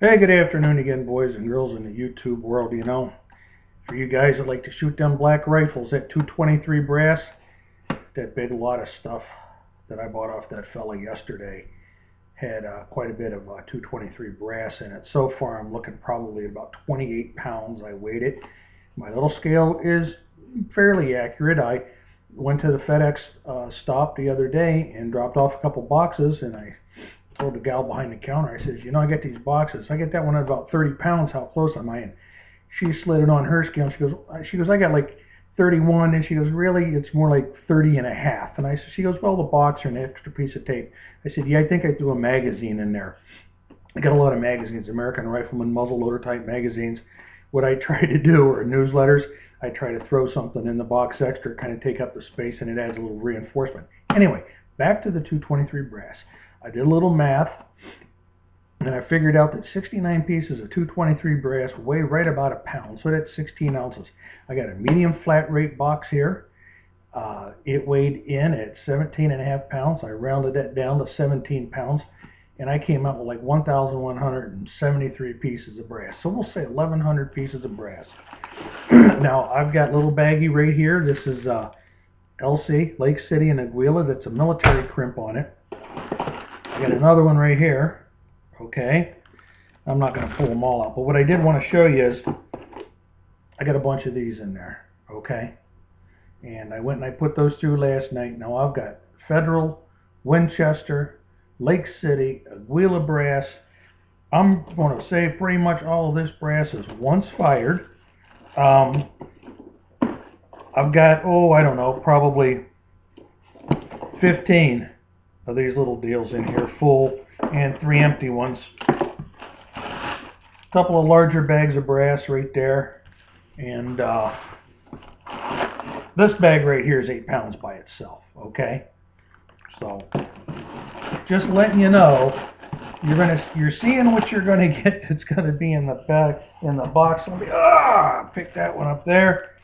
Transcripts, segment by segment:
Hey, good afternoon again, boys and girls in the YouTube world. For you guys that like to shoot them black rifles, that 223 brass, that big lot of stuff that I bought off that fella yesterday had quite a bit of 223 brass in it. So far, I'm looking probably about 28 pounds. I weighed it. My little scale is fairly accurate. I went to the FedEx stop the other day and dropped off a couple boxes, and I told the gal behind the counter, I says, I got these boxes. I get that one at about 30 pounds. How close am I? And she slid it on her scale. And she goes, I got like 31. And she goes, really? It's more like 30 and a half. And she goes, well, the box or an extra piece of tape. I said, yeah, I think I threw a magazine in there. I got a lot of magazines, American Rifleman muzzleloader type magazines. What I try to do, or newsletters, I try to throw something in the box extra, kind of take up the space, and it adds a little reinforcement. Anyway, back to the 223 brass. I did a little math, and I figured out that 69 pieces of 223 brass weigh right about a pound, so that's 16 ounces. I got a medium flat rate box here. It weighed in at 17.5 pounds. I rounded that down to 17 pounds, and I came out with like 1,173 pieces of brass. So we'll say 1,100 pieces of brass. Now, I've got a little baggie right here. This is LC, Lake City and Aguila. That's a military crimp on it. I got another one right here. Okay. I'm not going to pull them all out, but what I did want to show you is I got a bunch of these in there. Okay. And I went and I put those through last night. Now I've got Federal, Winchester, Lake City, Aguila brass. I'm going to say pretty much all of this brass is once fired. I've got, I don't know, probably 15 of these little deals in here, full, and 3 empty ones. A couple of larger bags of brass right there, and this bag right here is 8 pounds by itself. Okay, so just letting you know, you're seeing what you're going to get. That's going to be in the bag, in the box. Let me pick that one up there.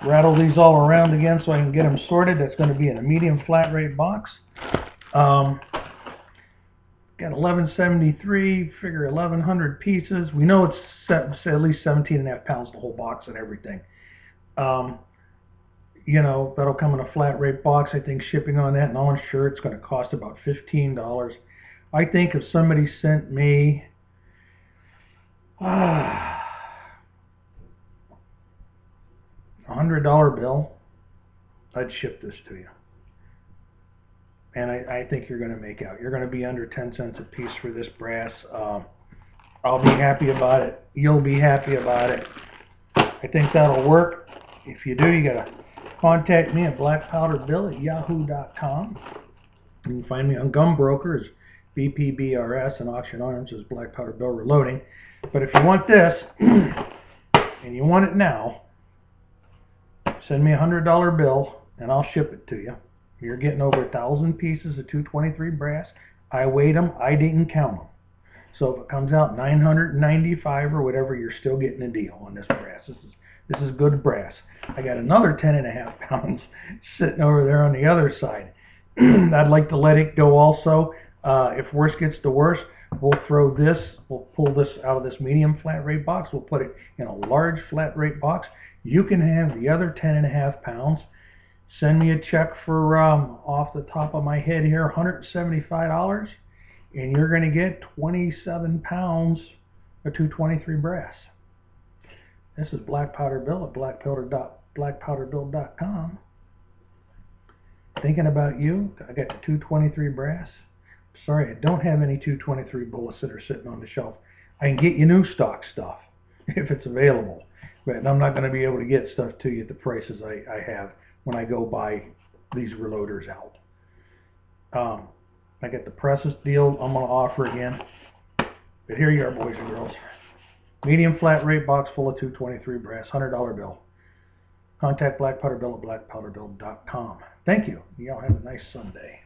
Rattle these all around again so I can get them sorted. That's going to be in a medium flat rate box. Got 1173, figure 1,100 pieces. We know it's at least 17.5 pounds, the whole box and everything. That'll come in a flat rate box. I think shipping on that, and I'm sure it's going to cost about $15. I think if somebody sent me $100 bill, I'd ship this to you. And I think you're going to make out. You're going to be under 10 cents a piece for this brass. I'll be happy about it. You'll be happy about it. I think that'll work. If you do, you got to contact me at blackpowderbill@yahoo.com. You can find me on Gumbroker as BPBRS, and Auction Arms as Black Powder Bill Reloading. But if you want this, and you want it now, send me a $100 bill, and I'll ship it to you. You're getting over 1,000 pieces of 223 brass. I weighed them. I didn't count them. So if it comes out 995 or whatever, you're still getting a deal on this brass. This is good brass. I got another 10.5 pounds sitting over there on the other side. I'd like to let it go also. If worse gets to worse, we'll pull this out of this medium flat rate box. We'll put it in a large flat rate box. You can have the other 10.5 pounds. Send me a check for, off the top of my head here, $175, and you're going to get 27 pounds of 223 brass. This is Black Powder Bill at blackpowderbill.com. Thinking about you. I got the 223 brass. Sorry, I don't have any 223 bullets that are sitting on the shelf. I can get you new stock stuff if it's available, but I'm not going to be able to get stuff to you at the prices I have when I go buy these reloaders out. I got the Presses deal I'm going to offer again. But here you are, boys and girls. Medium flat rate box full of 223 brass, $100 bill. Contact Black Powder Bill at blackpowderbill.com. Thank you. Y'all have a nice Sunday.